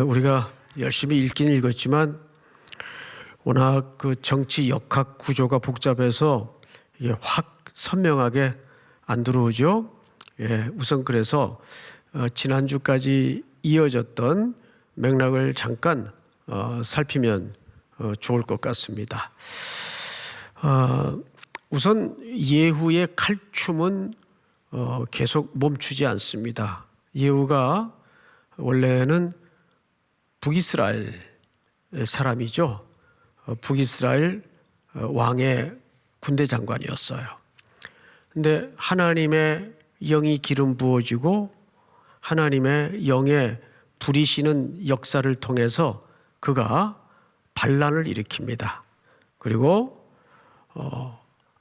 우리가 열심히 읽긴 읽었지만 워낙 그 정치 역학 구조가 복잡해서 이게 확 선명하게 안 들어오죠. 우선 그래서 지난주까지 이어졌던 맥락을 잠깐 살피면 좋을 것 같습니다. 우선 예후의 칼춤은 계속 멈추지 않습니다. 예후가 원래는 북이스라엘 사람이죠. 북이스라엘 왕의 군대 장관이었어요. 근데 하나님의 영이 기름 부어지고 하나님의 영의 부리시는 역사를 통해서 그가 반란을 일으킵니다. 그리고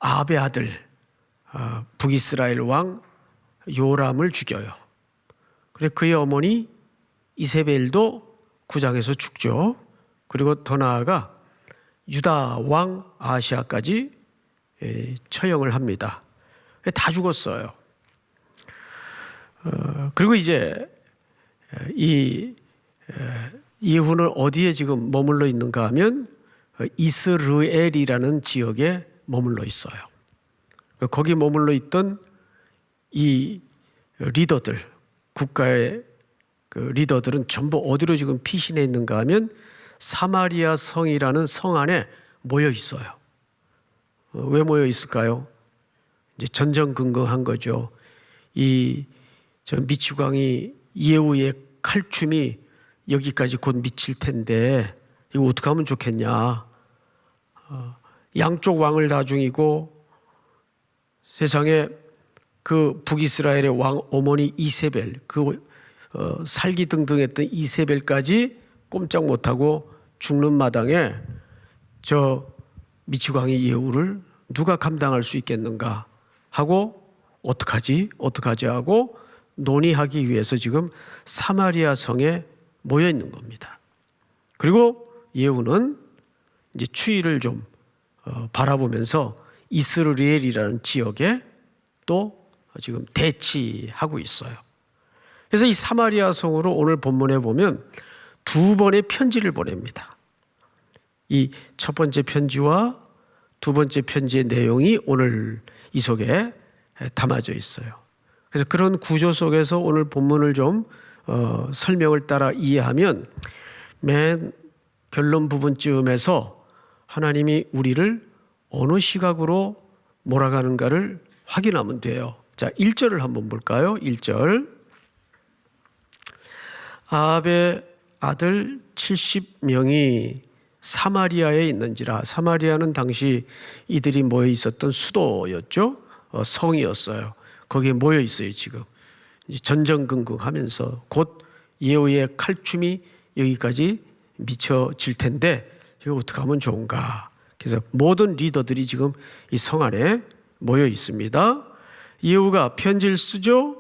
아합의 아들 북이스라엘 왕 요람을 죽여요. 그래 그의 어머니 이세벨도 구장에서 죽죠. 그리고 더 나아가 유다 왕 아하시아까지 처형을 합니다. 다 죽었어요. 그리고 이제 이 예후는 어디에 지금 머물러 있는가 하면 이스르엘이라는 지역에 머물러 있어요. 거기 머물러 있던 이 리더들, 국가의 그 리더들은 전부 어디로 지금 피신해 있는가 하면 사마리아 성이라는 성 안에 모여 있어요. 왜 모여 있을까요? 이제 전전긍긍한 거죠. 저 미치광이 예후의 칼춤이 여기까지 곧 미칠 텐데 이거 어떻게 하면 좋겠냐. 양쪽 왕을 다 죽이고 세상에 그 북이스라엘의 왕 어머니 이세벨, 살기등등했던 이세벨까지 꼼짝 못하고 죽는 마당에 저 미치광이 예후를 누가 감당할 수 있겠는가 하고 어떡하지 하고 논의하기 위해서 지금 사마리아 성에 모여 있는 겁니다. 그리고 예후는 이제 추위를 좀 바라보면서 이스라엘이라는 지역에 또 지금 대치하고 있어요. 그래서 이 사마리아 성으로 오늘 본문에 보면 두 번의 편지를 보냅니다. 이 첫 번째 편지와 두 번째 편지의 내용이 오늘 이 속에 담아져 있어요. 그래서 그런 구조 속에서 오늘 본문을 좀 설명을 따라 이해하면 맨 결론 부분쯤에서 하나님이 우리를 어느 시각으로 몰아가는가를 확인하면 돼요. 자, 1절을 한번 볼까요? 1절. 아합의 아들 70명이 사마리아에 있는지라. 사마리아는 당시 이들이 모여 있었던 수도였죠. 성이었어요. 거기에 모여 있어요 지금. 전전긍긍하면서 곧 예후의 칼춤이 여기까지 미쳐질 텐데 이거 어떻게 하면 좋은가. 그래서 모든 리더들이 지금 이 성 안에 모여 있습니다. 예후가 편지를 쓰죠.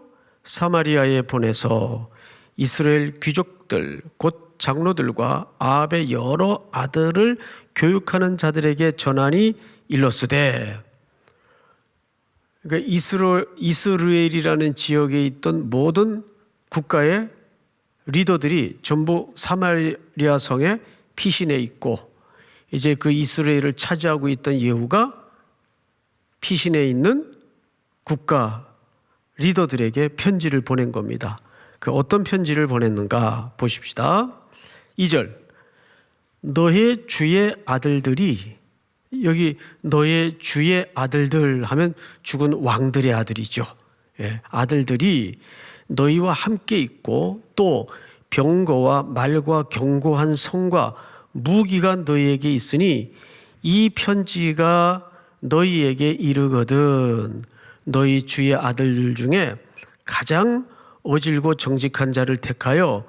사마리아에 보내서 이스라엘 귀족들 곧 장로들과 아합의 여러 아들을 교육하는 자들에게 전하니 일렀으되. 그러니까 이스라엘이라는 지역에 있던 모든 국가의 리더들이 전부 사마리아 성에 피신해 있고 이제 그 이스라엘을 차지하고 있던 예후가 피신해 있는 국가 리더들에게 편지를 보낸 겁니다. 그 어떤 편지를 보냈는가 보십시다. 2절. 너의 주의 아들들이, 여기 너의 주의 아들들 하면 죽은 왕들의 아들이죠. 아들들이 너희와 함께 있고 또 병거와 말과 견고한 성과 무기가 너희에게 있으니 이 편지가 너희에게 이르거든 너희 주의 아들들 중에 가장 어질고 정직한 자를 택하여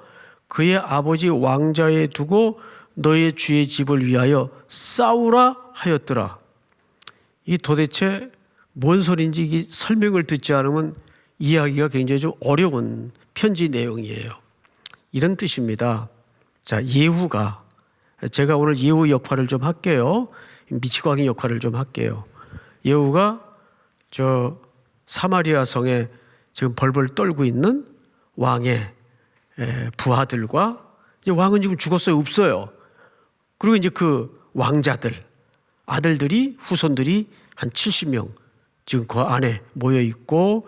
그의 아버지 왕자에 두고 너의 주의 집을 위하여 싸우라 하였더라. 이 도대체 뭔 소리인지 이 설명을 듣지 않으면 이해하기가 굉장히 좀 어려운 편지 내용이에요. 이런 뜻입니다. 자, 예후가, 제가 오늘 예후 역할을 좀 할게요. 미치광이 역할을 좀 할게요. 예후가 저 사마리아 성에 지금 벌벌 떨고 있는 왕의 부하들과 이제 왕은 지금 죽었어요? 없어요. 그리고 이제 그 왕자들, 아들들이, 후손들이 한 70명 지금 그 안에 모여 있고,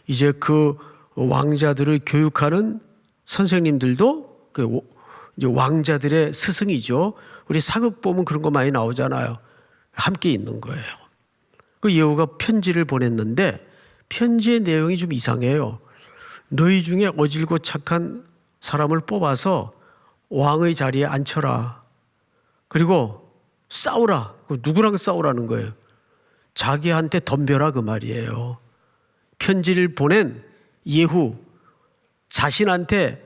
이제 그 왕자들을 교육하는 선생님들도 그 이제 왕자들의 스승이죠. 우리 사극 보면 그런 거 많이 나오잖아요. 함께 있는 거예요. 그 예후가 편지를 보냈는데 편지의 내용이 좀 이상해요. 너희 중에 어질고 착한 사람을 뽑아서 왕의 자리에 앉혀라. 그리고 싸우라. 누구랑 싸우라는 거예요? 자기한테 덤벼라 그 말이에요. 편지를 보낸 예후 자신한테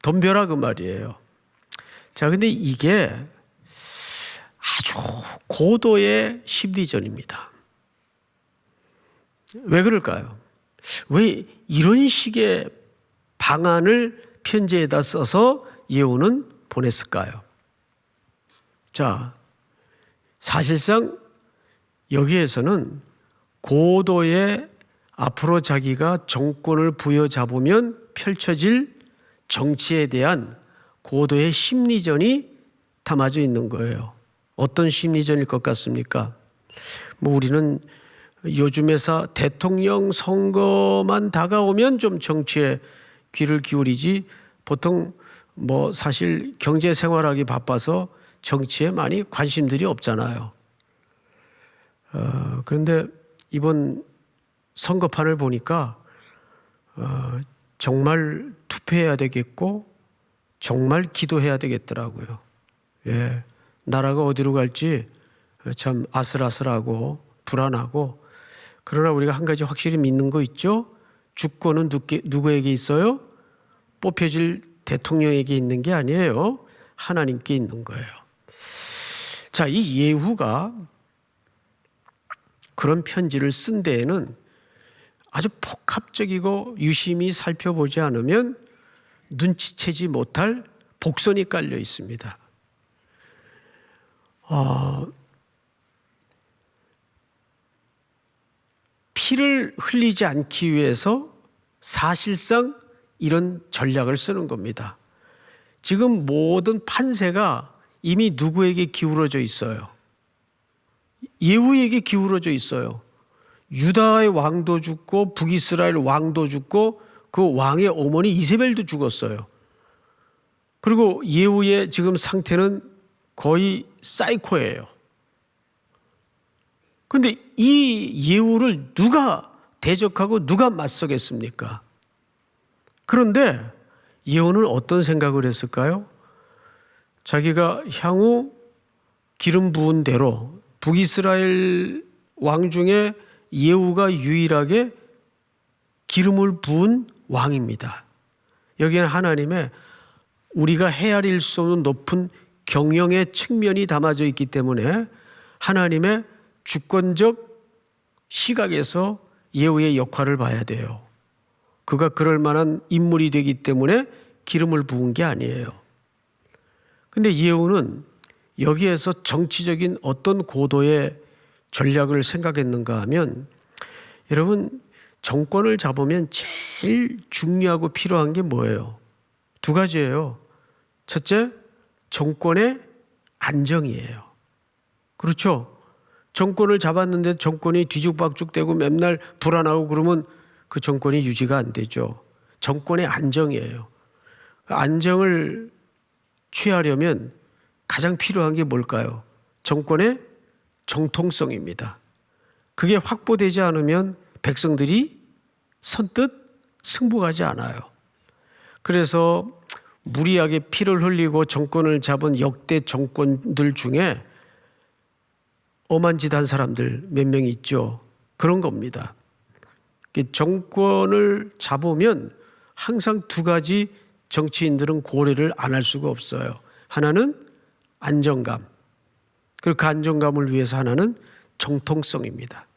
덤벼라 그 말이에요. 자, 근데 이게 아주 고도의 심리전입니다. 왜 그럴까요? 왜 이런 식의 방안을 편지에다 써서 예후는 보냈을까요? 자, 사실상 여기에서는 고도의 앞으로 자기가 정권을 부여잡으면 펼쳐질 정치에 대한 고도의 심리전이 담아져 있는 거예요. 어떤 심리전일 것 같습니까? 우리는 요즘에서 대통령 선거만 다가오면 좀 정치에 귀를 기울이지, 보통 사실 경제 생활하기 바빠서 정치에 많이 관심들이 없잖아요. 그런데 이번 선거판을 보니까 정말 투표해야 되겠고 정말 기도해야 되겠더라고요. 예, 나라가 어디로 갈지 참 아슬아슬하고 불안하고, 그러나 우리가 한 가지 확실히 믿는 거 있죠? 주권은 누구에게 있어요? 뽑혀질 대통령에게 있는 게 아니에요. 하나님께 있는 거예요. 자, 이 예후가 그런 편지를 쓴 데에는 아주 복합적이고 유심히 살펴보지 않으면 눈치채지 못할 복선이 깔려 있습니다. 피를 흘리지 않기 위해서 사실상 이런 전략을 쓰는 겁니다. 지금 모든 판세가 이미 누구에게 기울어져 있어요? 예후에게 기울어져 있어요. 유다의 왕도 죽고 북이스라엘 왕도 죽고 그 왕의 어머니 이세벨도 죽었어요. 그리고 예후의 지금 상태는 거의 사이코예요. 그런데 이 예후를 누가 대적하고 누가 맞서겠습니까? 그런데 예후는 어떤 생각을 했을까요? 자기가 향후 기름 부은 대로 북이스라엘 왕 중에 예후가 유일하게 기름을 부은 왕입니다. 여기에는 하나님의 우리가 헤아릴 수 없는 높은 경영의 측면이 담아져 있기 때문에 하나님의 주권적 시각에서 예후의 역할을 봐야 돼요. 그가 그럴 만한 인물이 되기 때문에 기름을 부은 게 아니에요. 근데 예후는 여기에서 정치적인 어떤 고도의 전략을 생각했는가 하면, 여러분, 정권을 잡으면 제일 중요하고 필요한 게 뭐예요? 두 가지예요. 첫째, 정권의 안정이에요. 그렇죠? 정권을 잡았는데 정권이 뒤죽박죽되고 맨날 불안하고 그러면 그 정권이 유지가 안 되죠. 정권의 안정이에요. 안정을 취하려면 가장 필요한 게 뭘까요? 정권의 정통성입니다. 그게 확보되지 않으면 백성들이 선뜻 승복하지 않아요. 그래서 무리하게 피를 흘리고 정권을 잡은 역대 정권들 중에 엄한 짓 한 사람들 몇 명 있죠. 그런 겁니다. 정권을 잡으면 항상 두 가지 정치인들은 고려를 안 할 수가 없어요. 하나는 안정감, 그리고 그 안정감을 위해서 하나는 정통성입니다.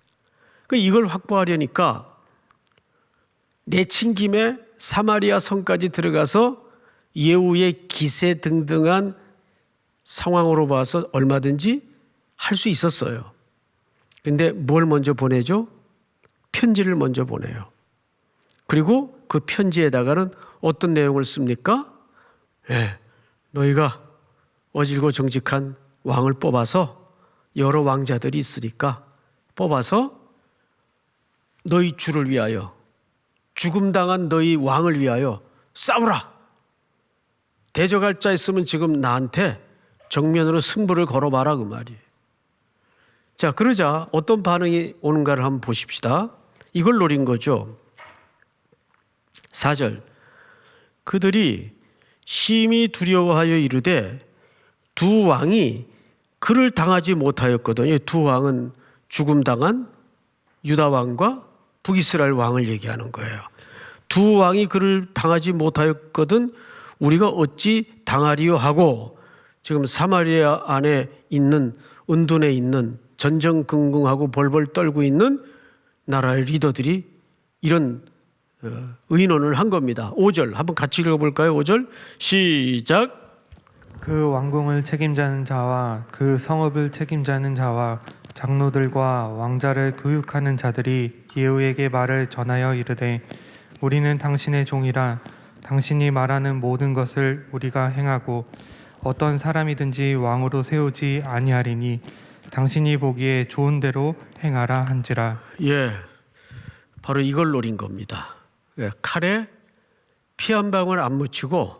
이걸 확보하려니까 내친 김에 사마리아 성까지 들어가서 예후의 기세등등한 상황으로 봐서 얼마든지 할 수 있었어요. 그런데 뭘 먼저 보내죠? 편지를 먼저 보내요. 그리고 그 편지에다가는 어떤 내용을 씁니까? 너희가 어질고 정직한 왕을 뽑아서 여러 왕자들이 있으니까 뽑아서 너희 주를 위하여 죽음당한 너희 왕을 위하여 싸우라. 대적할 자 있으면 지금 나한테 정면으로 승부를 걸어봐라 그 말이에요. 자, 그러자 어떤 반응이 오는가를 한번 보십시다. 이걸 노린 거죠. 4절 그들이 심히 두려워하여 이르되 두 왕이 그를 당하지 못하였거든요. 두 왕은 죽음당한 유다 왕과 북이스라엘 왕을 얘기하는 거예요. 두 왕이 그를 당하지 못하였거든 우리가 어찌 당하리요 하고 지금 사마리아 안에 있는 은둔에 있는 전전긍긍하고 벌벌 떨고 있는 나라의 리더들이 이런 의논을 한 겁니다. 5절 한번 같이 읽어볼까요? 5절 시작. 그 왕궁을 책임자는 자와 그 성읍을 책임자는 자와 장로들과 왕자를 교육하는 자들이 예후에게 말을 전하여 이르되 우리는 당신의 종이라 당신이 말하는 모든 것을 우리가 행하고 어떤 사람이든지 왕으로 세우지 아니하리니 당신이 보기에 좋은 대로 행하라 한지라. 예, 바로 이걸 노린 겁니다. 칼에 피 한 방울 안 묻히고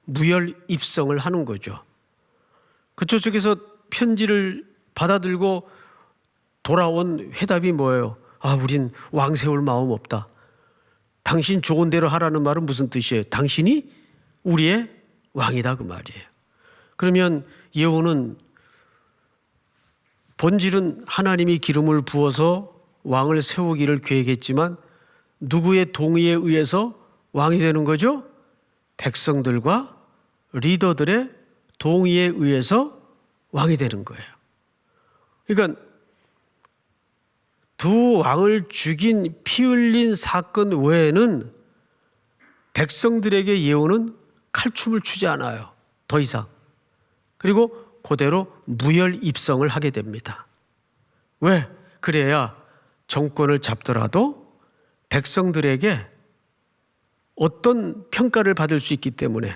무혈 입성을 하는 거죠. 그쪽 쪽에서 편지를 받아들고 돌아온 회답이 뭐예요? 아, 우린 왕 세울 마음 없다. 당신 좋은 대로 하라는 말은 무슨 뜻이에요? 당신이 우리의 왕이다 그 말이에요. 그러면 예후는 본질은 하나님이 기름을 부어서 왕을 세우기를 계획했지만 누구의 동의에 의해서 왕이 되는 거죠? 백성들과 리더들의 동의에 의해서 왕이 되는 거예요. 그러니까 두 왕을 죽인 피 흘린 사건 외에는 백성들에게 예후는 칼춤을 추지 않아요. 더 이상. 그리고 그대로 무혈 입성을 하게 됩니다. 왜? 그래야 정권을 잡더라도 백성들에게 어떤 평가를 받을 수 있기 때문에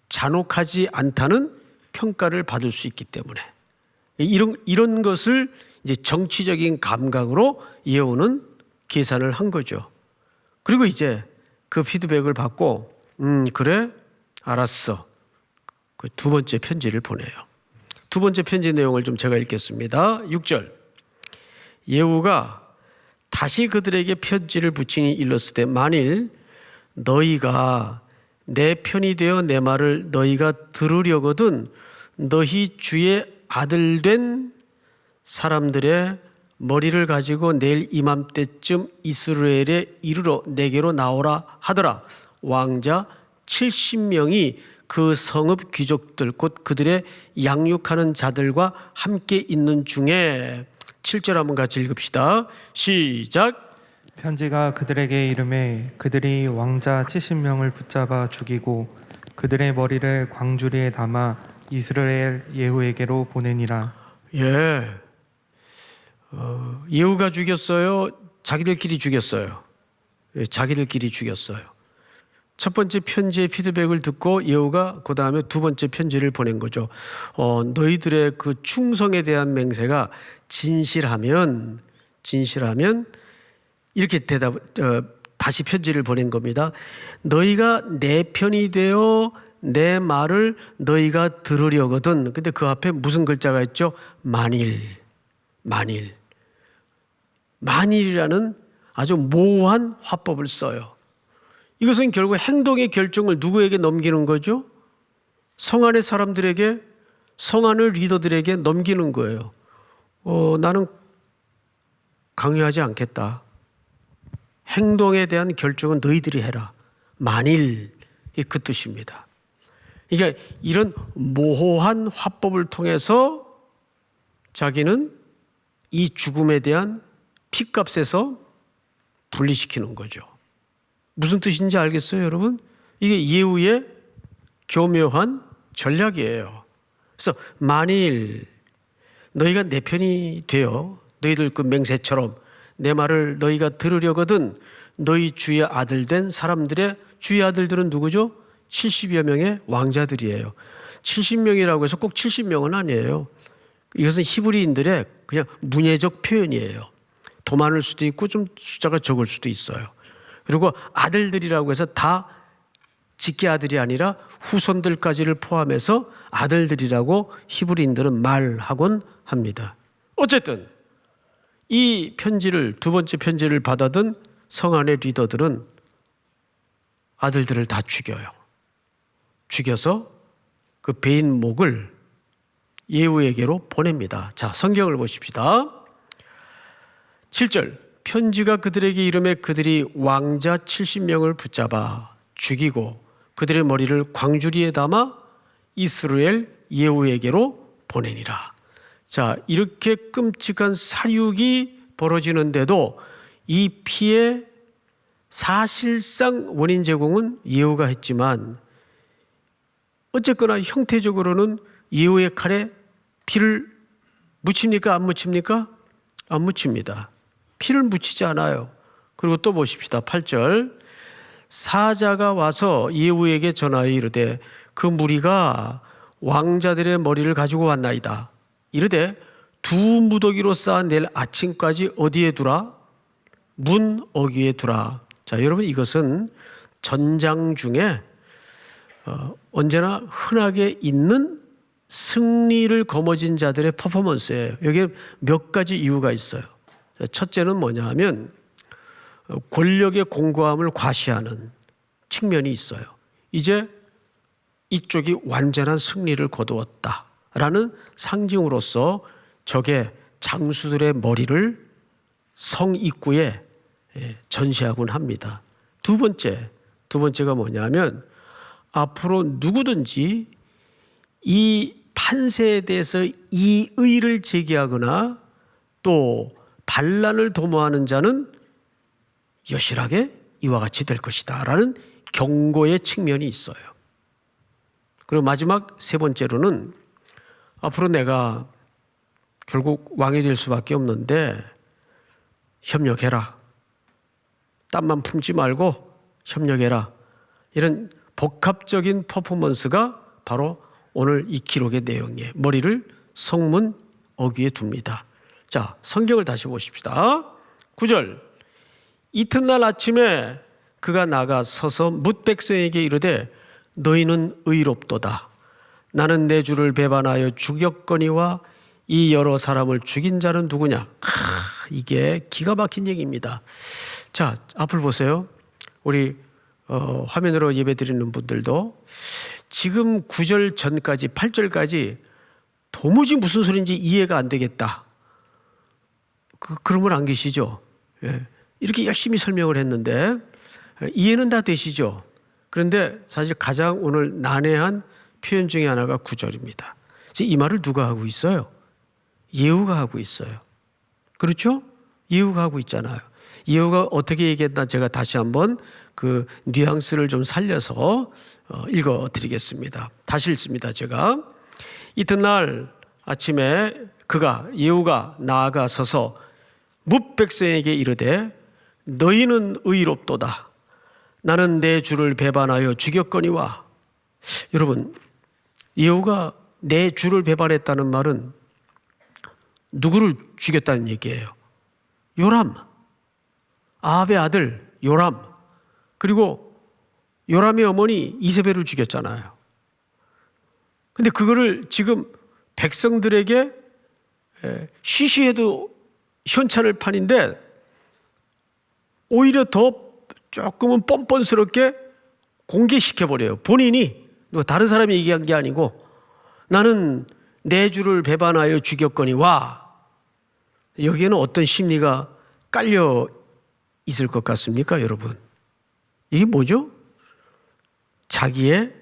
잔혹하지 않다는 평가를 받을 수 있기 때문에 이런 것을 이제 정치적인 감각으로 예후는 계산을 한 거죠. 그리고 이제 그 피드백을 받고 그래 알았어. 그 두 번째 편지를 보내요. 두 번째 편지 내용을 좀 제가 읽겠습니다. 6절 예후가 다시 그들에게 편지를 붙이니 일렀으되 만일 너희가 내 편이 되어 내 말을 너희가 들으려거든 너희 주의 아들 된 사람들의 머리를 가지고 내일 이맘때쯤 이스라엘에 이르러 내게로 나오라 하더라. 왕자 70명이 그 성읍 귀족들 곧 그들의 양육하는 자들과 함께 있는 중에 7절 한번 같이 읽읍시다. 시작. 편지가 그들에게 이르매 그들이 왕자 70명을 붙잡아 죽이고 그들의 머리를 광주리에 담아 이스라엘 예후에게로 보내니라. 예, 예후가 죽였어요? 자기들끼리 죽였어요? 예, 자기들끼리 죽였어요. 첫 번째 편지의 피드백을 듣고 예후가 그 다음에 두 번째 편지를 보낸 거죠. 너희들의 그 충성에 대한 맹세가 진실하면 이렇게 다시 편지를 보낸 겁니다. 너희가 내 편이 되어 내 말을 너희가 들으려거든. 근데 그 앞에 무슨 글자가 있죠? 만일이라는 아주 모호한 화법을 써요. 이것은 결국 행동의 결정을 누구에게 넘기는 거죠? 성 안의 사람들에게, 성 안의 리더들에게 넘기는 거예요. 나는 강요하지 않겠다. 행동에 대한 결정은 너희들이 해라. 만일, 그 뜻입니다. 그러니까 이런 모호한 화법을 통해서 자기는 이 죽음에 대한 핏값에서 분리시키는 거죠. 무슨 뜻인지 알겠어요, 여러분? 이게 예후의 교묘한 전략이에요. 그래서 만일 너희가 내 편이 되어 너희들 그 맹세처럼 내 말을 너희가 들으려거든 너희 주의 아들 된 사람들의 주의 아들들은 누구죠? 70여 명의 왕자들이에요. 70명이라고 해서 꼭 70명은 아니에요. 이것은 히브리인들의 그냥 문예적 표현이에요. 더 많을 수도 있고 좀 숫자가 적을 수도 있어요. 그리고 아들들이라고 해서 다 직계 아들이 아니라 후손들까지를 포함해서 아들들이라고 히브리인들은 말하곤 합니다. 어쨌든 이 편지를, 두 번째 편지를 받아든 성안의 리더들은 아들들을 다 죽여요. 죽여서 그 베인 목을 예후에게로 보냅니다. 자, 성경을 보십시다. 7절, 편지가 그들에게 이르매 그들이 왕자 70명을 붙잡아 죽이고 그들의 머리를 광주리에 담아 이스라엘 예후에게로 보내니라. 자, 이렇게 끔찍한 사륙이 벌어지는데도 이 피해 사실상 원인 제공은 예후가 했지만 어쨌거나 형태적으로는 예후의 칼에 피를 묻힙니까? 안 묻힙니까? 안 묻힙니다. 피를 묻히지 않아요. 그리고 또 보십시다. 8절, 사자가 와서 예후에게 전하여 이르되 그 무리가 왕자들의 머리를 가지고 왔나이다. 이르되 두 무더기로 쌓아 내일 아침까지 어디에 두라? 문 어귀에 두라. 자, 여러분, 이것은 전장 중에 언제나 흔하게 있는 승리를 거머쥔 자들의 퍼포먼스예요. 여기에 몇 가지 이유가 있어요. 첫째는 뭐냐 하면 권력의 공고함을 과시하는 측면이 있어요. 이제 이쪽이 완전한 승리를 거두었다라는 상징으로서 적의 장수들의 머리를 성 입구에 전시하곤 합니다. 두 번째가 뭐냐면 앞으로 누구든지 이 판세에 대해서 이의를 제기하거나 또 반란을 도모하는 자는 여실하게 이와 같이 될 것이다 라는 경고의 측면이 있어요. 그리고 마지막 세 번째로는 앞으로 내가 결국 왕이 될 수밖에 없는데 협력해라. 땀만 품지 말고 협력해라. 이런 복합적인 퍼포먼스가 바로 오늘 이 기록의 내용이에요. 머리를 성문 어귀에 둡니다. 자, 성경을 다시 보십시다. 9절, 이튿날 아침에 그가 나가 서서 뭇 백성에게 이르되 너희는 의롭도다. 나는 내 주를 배반하여 죽였거니와 이 여러 사람을 죽인 자는 누구냐. 이게 기가 막힌 얘기입니다. 자, 앞을 보세요. 우리 화면으로 예배드리는 분들도 지금 9절 전까지 8절까지 도무지 무슨 소리인지 이해가 안 되겠다. 그런 분 안 계시죠? 예. 이렇게 열심히 설명을 했는데 이해는 다 되시죠? 그런데 사실 가장 오늘 난해한 표현 중에 하나가 9절입니다. 이 말을 누가 하고 있어요? 예후가 하고 있어요. 그렇죠? 예후가 하고 있잖아요. 예후가 어떻게 얘기했나 제가 다시 한번 그 뉘앙스를 좀 살려서 읽어드리겠습니다. 다시 읽습니다. 제가 이튿날 아침에 그가 예후가 나아가 서서 뭇 백성에게 이르되 너희는 의롭도다. 나는 내 주를 배반하여 죽였거니와. 여러분, 예후가 내 주를 배반했다는 말은 누구를 죽였다는 얘기예요? 요람, 아합의 아들 요람, 그리고 요람의 어머니 이세벨을 죽였잖아요. 근데 그거를 지금 백성들에게 시시해도 현찬을 판인데 오히려 더 조금은 뻔뻔스럽게 공개시켜버려요. 본인이 다른 사람이 얘기한 게 아니고 나는 내 주를 배반하여 죽였거니와. 여기에는 어떤 심리가 깔려 있을 것 같습니까, 여러분? 이게 뭐죠? 자기의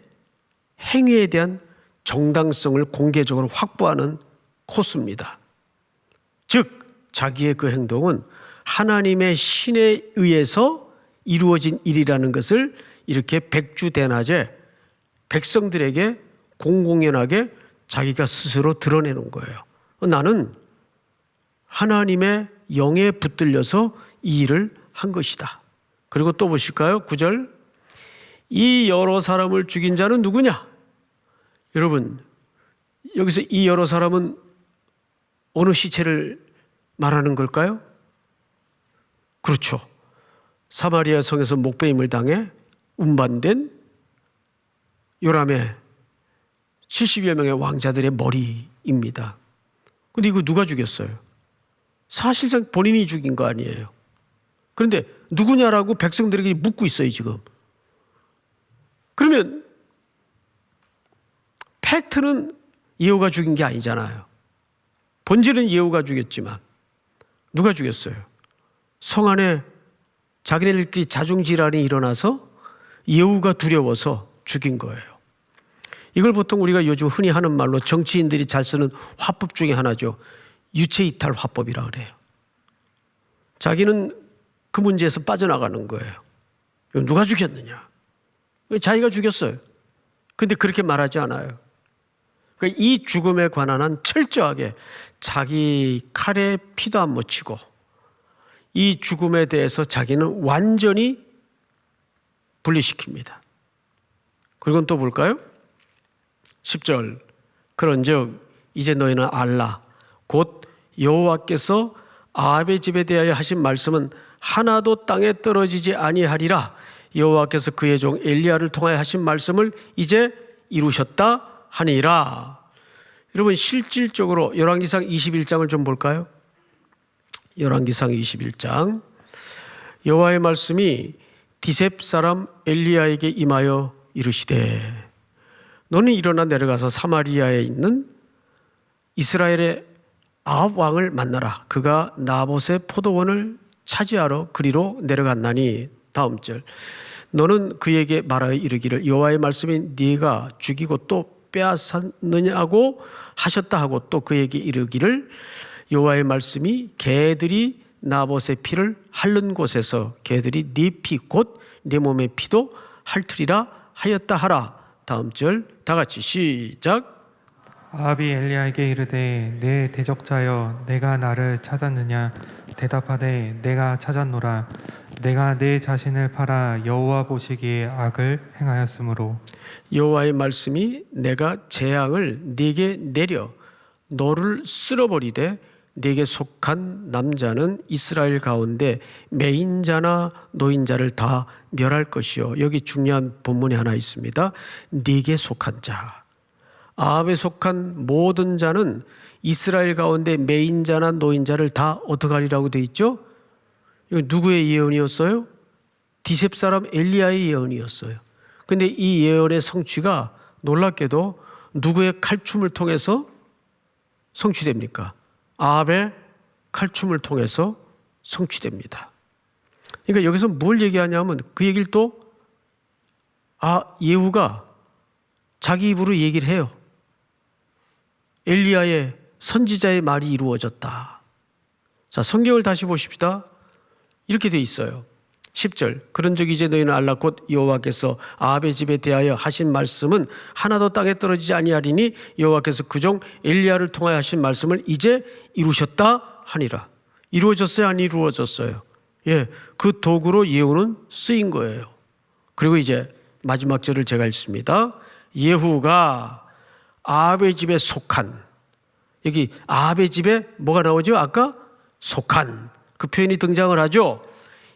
행위에 대한 정당성을 공개적으로 확보하는 코스입니다. 즉 자기의 그 행동은 하나님의 신에 의해서 이루어진 일이라는 것을 이렇게 백주대낮에 백성들에게 공공연하게 자기가 스스로 드러내는 거예요. 나는 하나님의 영에 붙들려서 이 일을 한 것이다. 그리고 또 보실까요? 9절, 이 여러 사람을 죽인 자는 누구냐? 여러분, 여기서 이 여러 사람은 어느 시체를 말하는 걸까요? 그렇죠. 사마리아 성에서 목배임을 당해 운반된 요람의 70여 명의 왕자들의 머리입니다. 근데 이거 누가 죽였어요? 사실상 본인이 죽인 거 아니에요. 그런데 누구냐라고 백성들에게 묻고 있어요, 지금. 그러면 팩트는 예후가 죽인 게 아니잖아요. 본질은 예후가 죽였지만 누가 죽였어요? 성 안에 자기네들끼리 자중질환이 일어나서 예후가 두려워서 죽인 거예요. 이걸 보통 우리가 요즘 흔히 하는 말로 정치인들이 잘 쓰는 화법 중에 하나죠. 유체이탈 화법이라 그래요. 자기는 그 문제에서 빠져나가는 거예요. 누가 죽였느냐? 자기가 죽였어요. 근데 그렇게 말하지 않아요. 그러니까 이 죽음에 관한 한 철저하게 자기 칼에 피도 안 묻히고 이 죽음에 대해서 자기는 완전히 분리시킵니다. 그리고 또 볼까요? 10절 그런즉 이제 너희는 알라 곧 여호와께서 아합의 집에 대하여 하신 말씀은 하나도 땅에 떨어지지 아니하리라. 여호와께서 그의 종 엘리야를 통하여 하신 말씀을 이제 이루셨다 하니라. 여러분 실질적으로 열왕기상 21장을 좀 볼까요? 열왕기상 21장 여호와의 말씀이 디셉 사람 엘리야에게 임하여 이르시되 너는 일어나 내려가서 사마리아에 있는 이스라엘의 아합 왕을 만나라. 그가 나봇의 포도원을 차지하러 그리로 내려갔나니. 다음 절 너는 그에게 말하여 이르기를 여호와의 말씀이 네가 죽이고 또 빼앗았느냐고 하셨다 하고 또 그에게 이르기를 여호와의 말씀이 개들이 나봇의 피를 핥는 곳에서 개들이 네 피 곧 네 몸의 피도 핥으리라 하였다 하라. 다음 절 다 같이 시작. 아합이 엘리야에게 이르되 내 대적자여 내가 나를 찾았느냐 대답하되 내가 찾았노라 내가 내 자신을 팔아 여호와 보시기에 악을 행하였으므로 여호와의 말씀이 내가 재앙을 네게 내려 너를 쓸어버리되 네게 속한 남자는 이스라엘 가운데 매인자나 노인자를 다 멸할 것이요. 여기 중요한 본문이 하나 있습니다. 네게 속한 자. 아합에 속한 모든 자는 이스라엘 가운데 매인자나 노인자를 다 어떻게 하리라고 되어 있죠? 이거 누구의 예언이었어요? 디셉 사람 엘리야의 예언이었어요. 근데 이 예언의 성취가 놀랍게도 누구의 칼춤을 통해서 성취됩니까? 아합의 칼춤을 통해서 성취됩니다. 그러니까 여기서 뭘 얘기하냐면 그 얘기를 또 예후가 자기 입으로 얘기를 해요. 엘리야의 선지자의 말이 이루어졌다. 자, 성경을 다시 보십시다. 이렇게 돼 있어요. 10절 그런즉 이제 너희는 알라 곧 여호와께서 아합의 집에 대하여 하신 말씀은 하나도 땅에 떨어지지 아니하리니 여호와께서 그 종 엘리야를 통하여 하신 말씀을 이제 이루셨다 하니라. 이루어졌어요? 안 이루어졌어요? 예, 그 도구로 예후는 쓰인 거예요. 그리고 이제 마지막 절을 제가 읽습니다. 예후가 아합의 집에 속한, 여기 아합의 집에 뭐가 나오죠? 아까 속한 그 표현이 등장을 하죠.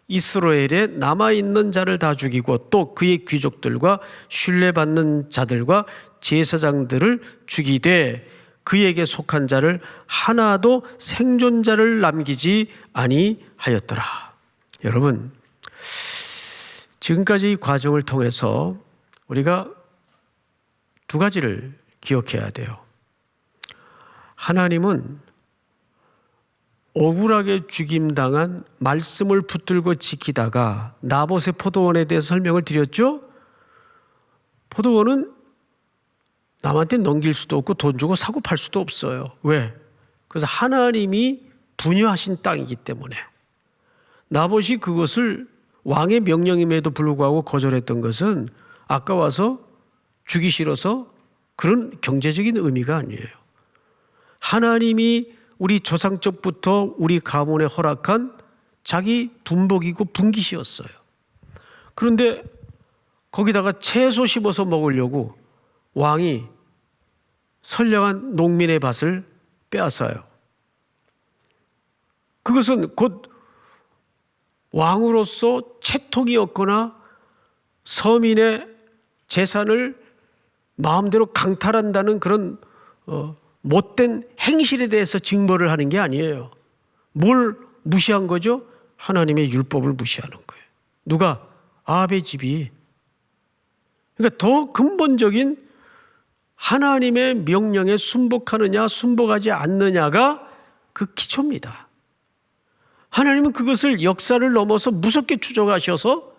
이스라엘에 남아있는 자를 다 죽이고 또 그의 귀족들과 신뢰받는 자들과 제사장들을 죽이되 그에게 속한 자를 하나도 생존자를 남기지 아니하였더라. 여러분, 지금까지 이 과정을 통해서 우리가 두 가지를 기억해야 돼요. 하나님은 억울하게 죽임당한 말씀을 붙들고 지키다가 나봇의 포도원에 대해서 설명을 드렸죠. 포도원은 남한테 넘길 수도 없고 돈 주고 사고 팔 수도 없어요. 왜? 그래서 하나님이 분유하신 땅이기 때문에. 나봇이 그것을 왕의 명령임에도 불구하고 거절했던 것은 아까워서 주기 싫어서 그런 경제적인 의미가 아니에요. 하나님이 우리 조상적부터 우리 가문에 허락한 자기 분복이고 분깃이었어요. 그런데 거기다가 채소 심어서 먹으려고 왕이 선량한 농민의 밭을 빼앗아요. 그것은 곧 왕으로서 채통이었거나 서민의 재산을 마음대로 강탈한다는 그런 못된 행실에 대해서 징벌을 하는 게 아니에요. 뭘 무시한 거죠? 하나님의 율법을 무시하는 거예요. 누가? 아합의 집이. 그러니까 더 근본적인 하나님의 명령에 순복하느냐 순복하지 않느냐가 그 기초입니다. 하나님은 그것을 역사를 넘어서 무섭게 추적하셔서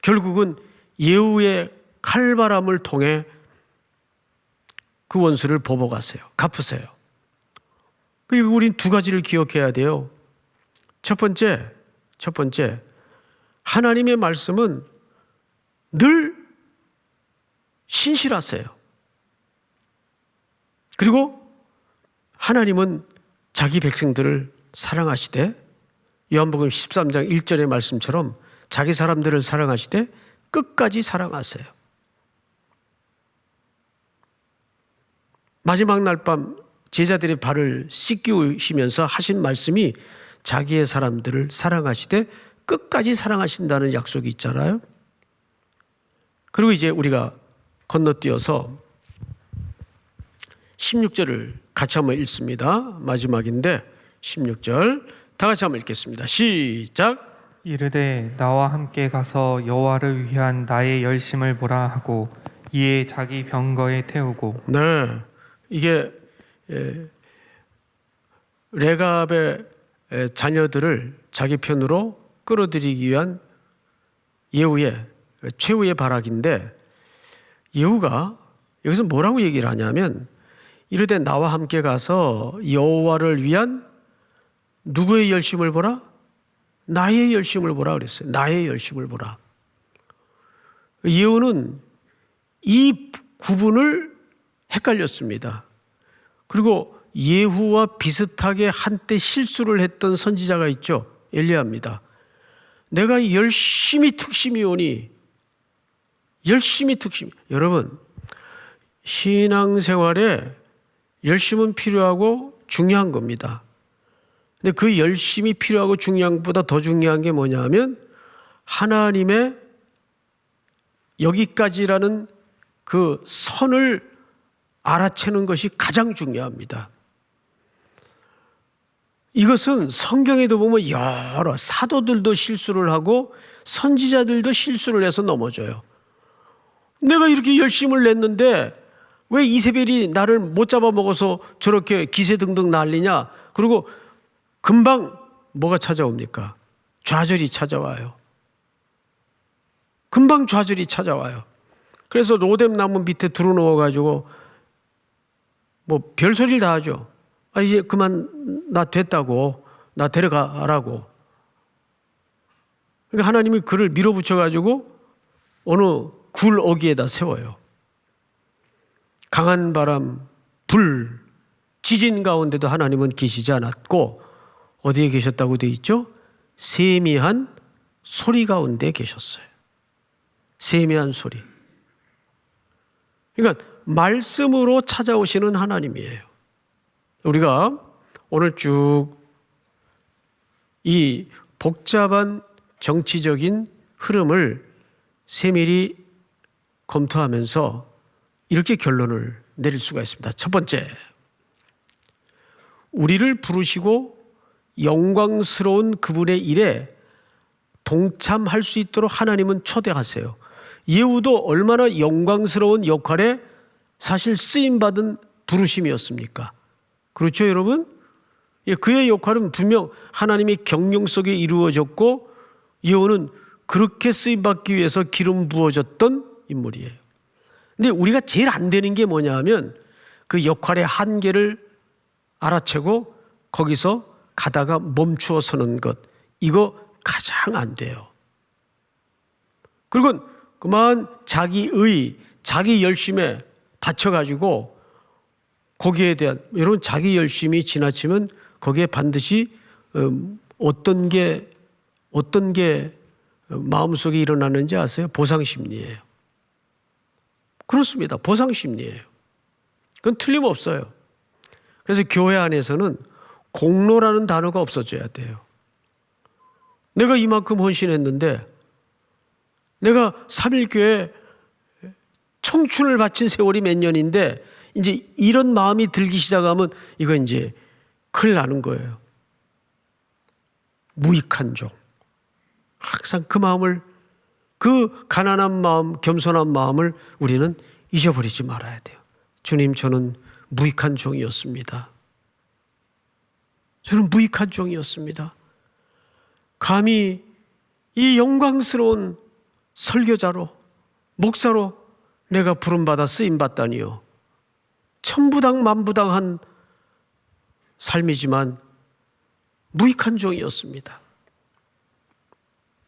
결국은 예후의 칼바람을 통해 그 원수를 보복하세요. 갚으세요. 그리고 우린 두 가지를 기억해야 돼요. 첫 번째, 하나님의 말씀은 늘 신실하세요. 그리고 하나님은 자기 백성들을 사랑하시되 요한복음 13장 1절의 말씀처럼 자기 사람들을 사랑하시되 끝까지 사랑하세요. 마지막 날 밤 제자들의 발을 씻기시면서 하신 말씀이 자기의 사람들을 사랑하시되 끝까지 사랑하신다는 약속이 있잖아요. 그리고 이제 우리가 건너뛰어서 16절을 같이 한번 읽습니다. 마지막인데 16절 다 같이 한번 읽겠습니다. 시작. 이르되 나와 함께 가서 여호와를 위한 나의 열심을 보라 하고 이에 자기 병거에 태우고. 네, 이게 레갑의 자녀들을 자기 편으로 끌어들이기 위한 예후의 최후의 발악인데, 예후가 여기서 뭐라고 얘기를 하냐면 이르되 나와 함께 가서 여호와를 위한 누구의 열심을 보라? 나의 열심을 보라 그랬어요. 나의 열심을 보라. 예후는 이 구분을 헷갈렸습니다. 그리고 예후와 비슷하게 한때 실수를 했던 선지자가 있죠. 엘리야입니다. 내가 열심히 특심이 오니, 열심히 특심이. 여러분, 신앙생활에 열심은 필요하고 중요한 겁니다. 근데 그 열심이 필요하고 중요한 것보다 더 중요한 게 뭐냐 하면 하나님의 여기까지라는 그 선을 알아채는 것이 가장 중요합니다. 이것은 성경에도 보면 여러 사도들도 실수를 하고 선지자들도 실수를 해서 넘어져요. 내가 이렇게 열심을 냈는데 왜 이세벨이 나를 못 잡아먹어서 저렇게 기세등등 난리냐? 그리고 금방 뭐가 찾아옵니까? 좌절이 찾아와요. 금방 좌절이 찾아와요. 그래서 로뎀 나무 밑에 들어누워가지고 뭐 별소리를 다 하죠. 아, 이제 그만 나 됐다고, 나 데려가라고. 그러니까 하나님이 그를 밀어붙여가지고 어느 굴 어귀에다 세워요. 강한 바람, 불, 지진 가운데도 하나님은 계시지 않았고 어디에 계셨다고 되어 있죠? 세미한 소리 가운데 계셨어요. 세미한 소리. 그러니까 말씀으로 찾아오시는 하나님이에요. 우리가 오늘 쭉 이 복잡한 정치적인 흐름을 세밀히 검토하면서 이렇게 결론을 내릴 수가 있습니다. 첫 번째, 우리를 부르시고 영광스러운 그분의 일에 동참할 수 있도록 하나님은 초대하세요. 예후도 얼마나 영광스러운 역할에 사실 쓰임받은 부르심이었습니까? 그렇죠, 여러분? 그의 역할은 분명 하나님의 경영 속에 이루어졌고 예후는 그렇게 쓰임받기 위해서 기름 부어졌던 인물이에요. 근데 우리가 제일 안 되는 게 뭐냐 하면 그 역할의 한계를 알아채고 거기서 가다가 멈추어 서는 것, 이거 가장 안 돼요. 그리고 그만 자기의, 자기 열심에 받쳐가지고 거기에 대한, 여러분 자기 열심이 지나치면 거기에 반드시 어떤 게 마음속에 일어나는지 아세요? 보상심리예요. 그렇습니다. 보상심리예요. 그건 틀림없어요. 그래서 교회 안에서는 공로라는 단어가 없어져야 돼요. 내가 이만큼 헌신했는데, 내가 3.1교회 청춘을 바친 세월이 몇 년인데 이제 이런 마음이 들기 시작하면 이거 이제 큰일 나는 거예요. 무익한 종. 항상 그 마음을, 그 가난한 마음, 겸손한 마음을 우리는 잊어버리지 말아야 돼요. 주님, 저는 무익한 종이었습니다. 저는 무익한 종이었습니다. 감히 이 영광스러운 설교자로, 목사로 내가 부름받아 쓰임받다니요. 천부당 만부당한 삶이지만 무익한 종이었습니다.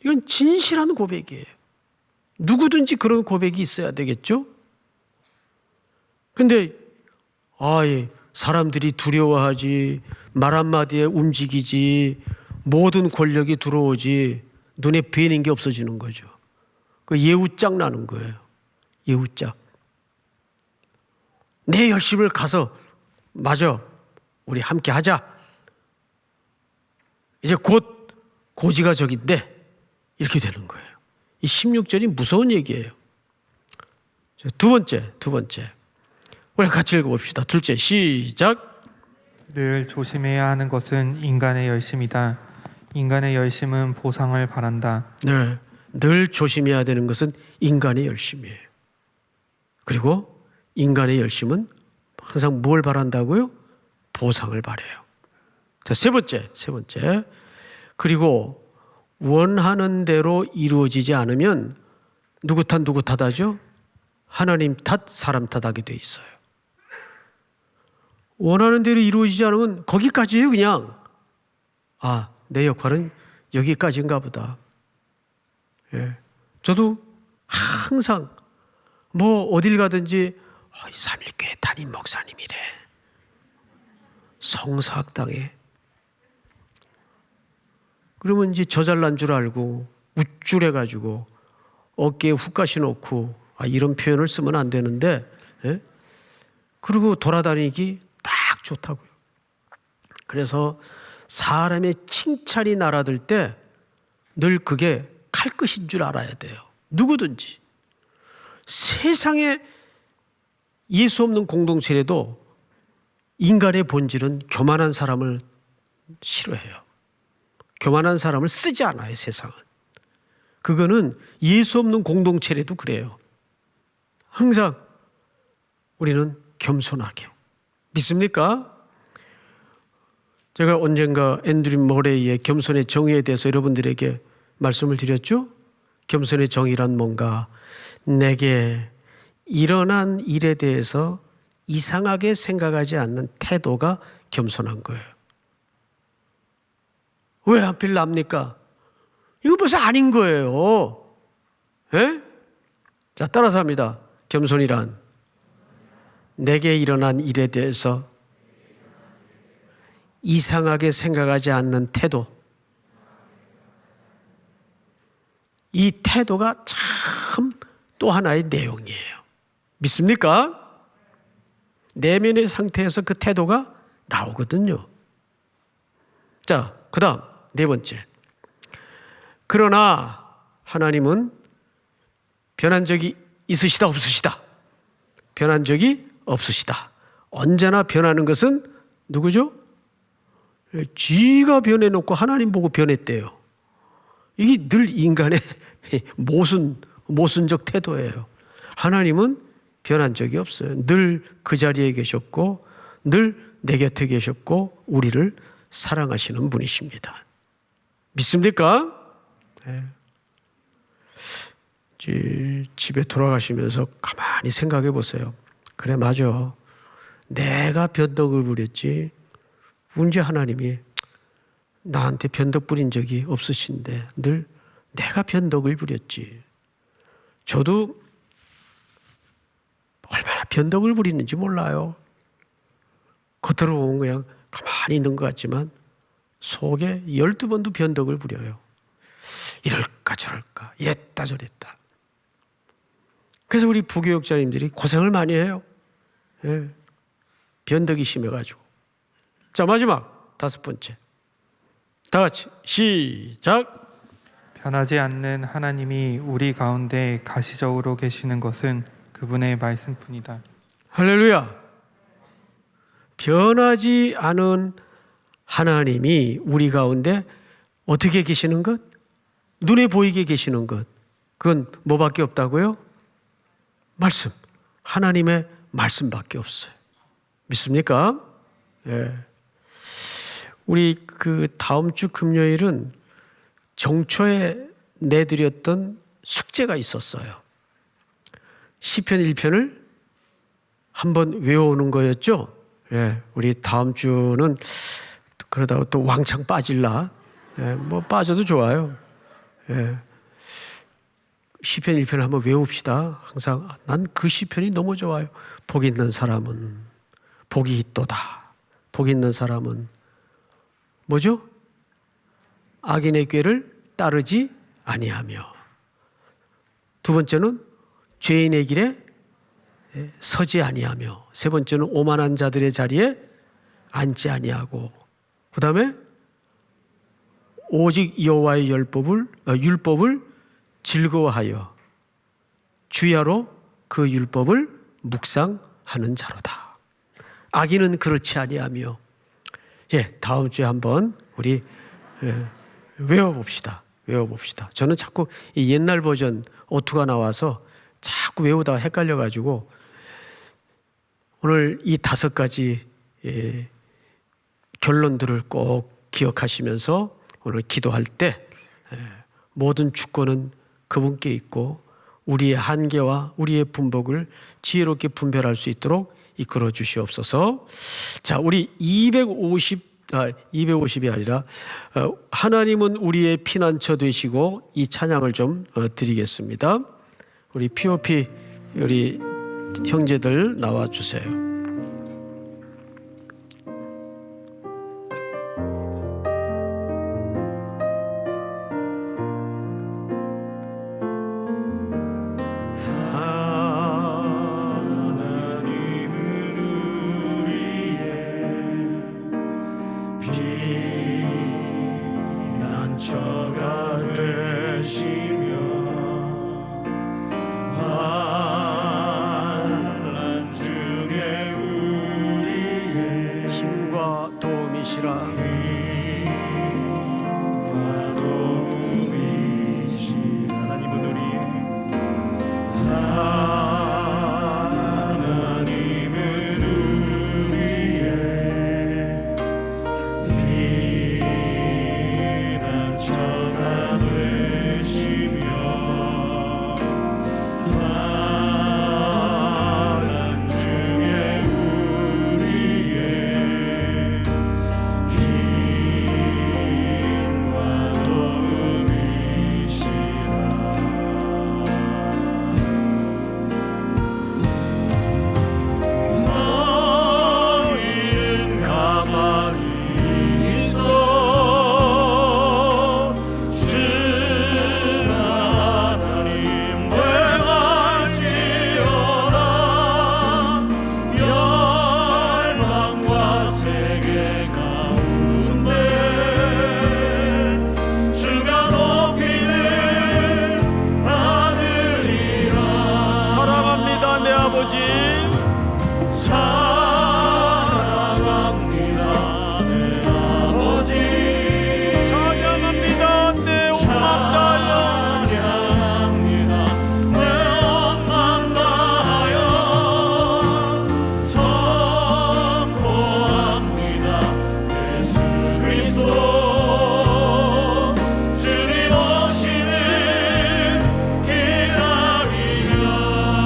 이건 진실한 고백이에요. 누구든지 그런 고백이 있어야 되겠죠? 근데 사람들이 두려워하지, 말 한마디에 움직이지, 모든 권력이 들어오지, 눈에 뵈는 게 없어지는 거죠. 그 예우짝 나는 거예요. 예우짝. 내 열심을 가서, 맞아, 우리 함께 하자. 이제 곧 고지가 저긴데 이렇게 되는 거예요. 이 16절이 무서운 얘기예요. 두 번째. 우리 같이 읽어봅시다. 둘째, 시작. 늘 조심해야 하는 것은 인간의 열심이다. 인간의 열심은 보상을 바란다. 네, 늘 조심해야 되는 것은 인간의 열심이에요. 그리고 인간의 열심은 항상 뭘 바란다고요? 보상을 바래요. 자, 세 번째. 그리고 원하는 대로 이루어지지 않으면 누구 탓하죠? 하나님 탓, 사람 탓하게 돼 있어요. 원하는 대로 이루어지지 않으면 거기까지예요, 그냥. 내 역할은 여기까지인가 보다. 예. 저도 항상 어딜 가든지 3.1교회 담임 목사님이래. 성사학당에. 그러면 이제 저 잘난 줄 알고 우쭐해가지고 어깨에 훅가시 놓고 이런 표현을 쓰면 안 되는데, 예? 그리고 돌아다니기 딱 좋다고요. 그래서 사람의 칭찬이 날아들 때 늘 그게 칼끝인 줄 알아야 돼요. 누구든지. 세상에 예수 없는 공동체라도 인간의 본질은 교만한 사람을 싫어해요. 교만한 사람을 쓰지 않아요, 세상은. 그거는 예수 없는 공동체라도 그래요. 항상 우리는 겸손하게. 믿습니까? 제가 언젠가 앤드류 머레이의 겸손의 정의에 대해서 여러분들에게 말씀을 드렸죠? 겸손의 정의란 뭔가? 내게 일어난 일에 대해서 이상하게 생각하지 않는 태도가 겸손한 거예요. 왜 하필 납니까? 이거 벌써 아닌 거예요. 예? 자, 따라서 합니다. 겸손이란 내게 일어난 일에 대해서 이상하게 생각하지 않는 태도. 이 태도가 참 또 하나의 내용이에요. 믿습니까? 내면의 상태에서 그 태도가 나오거든요. 자, 그 다음 네 번째. 그러나 하나님은 변한 적이 있으시다 없으시다? 변한 적이 없으시다. 언제나 변하는 것은 누구죠? 쥐가 변해놓고 하나님 보고 변했대요. 이게 늘 인간의 모순적 태도예요. 하나님은 변한 적이 없어요. 늘 그 자리에 계셨고 늘 내 곁에 계셨고 우리를 사랑하시는 분이십니다. 믿습니까? 네. 집에 돌아가시면서 가만히 생각해 보세요. 그래, 맞아. 내가 변덕을 부렸지. 문제 하나님이 나한테 변덕 부린 적이 없으신데 늘 내가 변덕을 부렸지. 저도 얼마나 변덕을 부리는지 몰라요. 겉으로 보면 그냥 가만히 있는 것 같지만 속에 12번도 변덕을 부려요. 이럴까 저럴까, 이랬다 저랬다. 그래서 우리 부교육자님들이 고생을 많이 해요. 예. 변덕이 심해가지고. 자, 마지막 5번째. 다 같이 시작. 변하지 않는 하나님이 우리 가운데 가시적으로 계시는 것은 그분의 말씀뿐이다. 할렐루야. 변하지 않은 하나님이 우리 가운데 어떻게 계시는 것? 눈에 보이게 계시는 것. 그건 뭐밖에 없다고요? 말씀. 하나님의 말씀밖에 없어요. 믿습니까? 예. 우리 그 다음 주 금요일은 정초에 내드렸던 숙제가 있었어요. 시편 1편을 한번 외워오는 거였죠. 예. 우리 다음 주는 그러다가 또 왕창 빠질라. 예. 뭐 빠져도 좋아요. 예. 시편 1편을 한번 외웁시다. 항상 난 그 시편이 너무 좋아요. 복 있는 사람은 복이 있도다. 복 있는 사람은 뭐죠? 악인의 꾀를 따르지 아니하며. 두 번째는 죄인의 길에 서지 아니하며. 세 번째는 오만한 자들의 자리에 앉지 아니하고. 그 다음에 오직 여호와의 율법을 즐거워하여 주야로 그 율법을 묵상하는 자로다. 악인은 그렇지 아니하며. 예, 다음 주에 한번 우리 외워봅시다. 저는 자꾸 이 옛날 버전 오투가 나와서 자꾸 외우다가 헷갈려가지고 오늘 이 5가지 결론들을 꼭 기억하시면서 오늘 기도할 때 모든 주권은 그분께 있고 우리의 한계와 우리의 분복을 지혜롭게 분별할 수 있도록 이끌어 주시옵소서. 자, 우리 250이 아니라 하나님은 우리의 피난처 되시고 이 찬양을 좀 드리겠습니다. 우리 POP 우리 형제들 나와 주세요.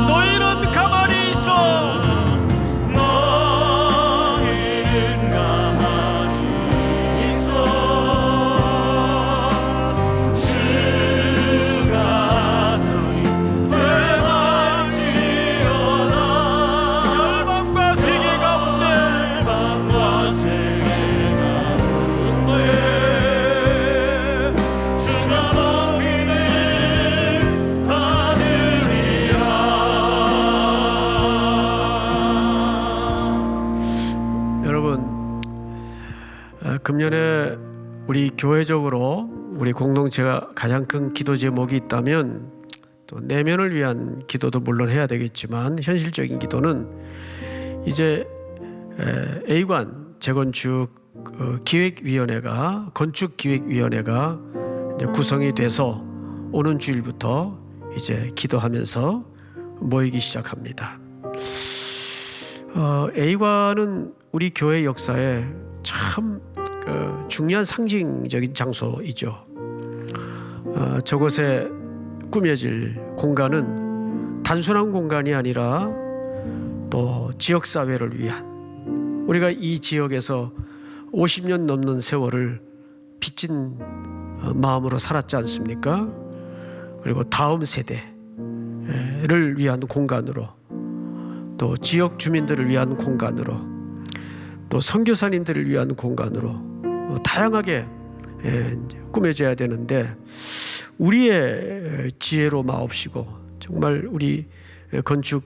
너희는 가만히 있어. 금년에 우리 교회적으로 우리 공동체가 가장 큰 기도 제목이 있다면 또 내면을 위한 기도도 물론 해야 되겠지만 현실적인 기도는 이제 A관 재건축 기획위원회가 건축기획위원회가 이제 구성이 돼서 오는 주일부터 이제 기도하면서 모이기 시작합니다. A관은 우리 교회 역사에 참 중요한 상징적인 장소이죠. 저곳에 꾸며질 공간은 단순한 공간이 아니라 또 지역사회를 위한, 우리가 이 지역에서 50년 넘는 세월을 빚진 마음으로 살았지 않습니까? 그리고 다음 세대를 위한 공간으로, 또 지역 주민들을 위한 공간으로, 또 선교사님들을 위한 공간으로 다양하게 꾸며져야 되는데, 우리의 지혜로 마옵시고 정말 우리 건축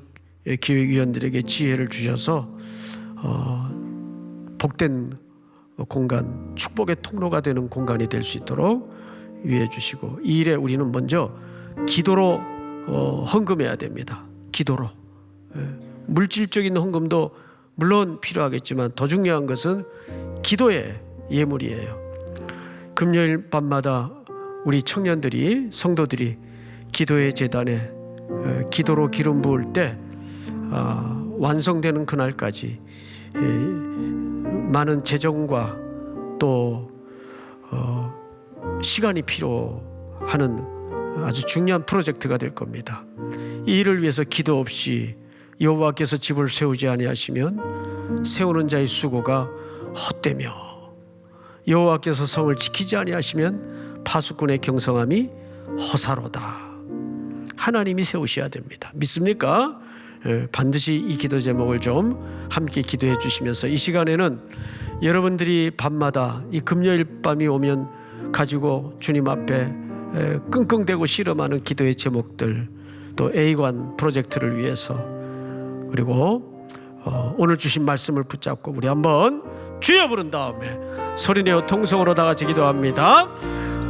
기획위원들에게 지혜를 주셔서 복된 공간, 축복의 통로가 되는 공간이 될 수 있도록 위해 주시고, 이 일에 우리는 먼저 기도로 헌금해야 됩니다. 기도로. 물질적인 헌금도 물론 필요하겠지만 더 중요한 것은 기도의 예물이에요. 금요일 밤마다 우리 청년들이, 성도들이 기도의 제단에 기도로 기름 부을 때 완성되는 그날까지 많은 재정과 또 시간이 필요하는 아주 중요한 프로젝트가 될 겁니다. 이 일을 위해서 기도 없이 여호와께서 집을 세우지 아니하시면 세우는 자의 수고가 헛되며, 여호와께서 성을 지키지 아니하시면 파수꾼의 경성함이 허사로다. 하나님이 세우셔야 됩니다. 믿습니까? 반드시 이 기도 제목을 좀 함께 기도해 주시면서, 이 시간에는 여러분들이 밤마다 이 금요일 밤이 오면 가지고 주님 앞에 끙끙대고 씨름하는 기도의 제목들, 또 A관 프로젝트를 위해서, 그리고 오늘 주신 말씀을 붙잡고 우리 한번 주여 부른 다음에 소리내어 통성으로 다 같이 기도합니다.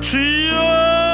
주여!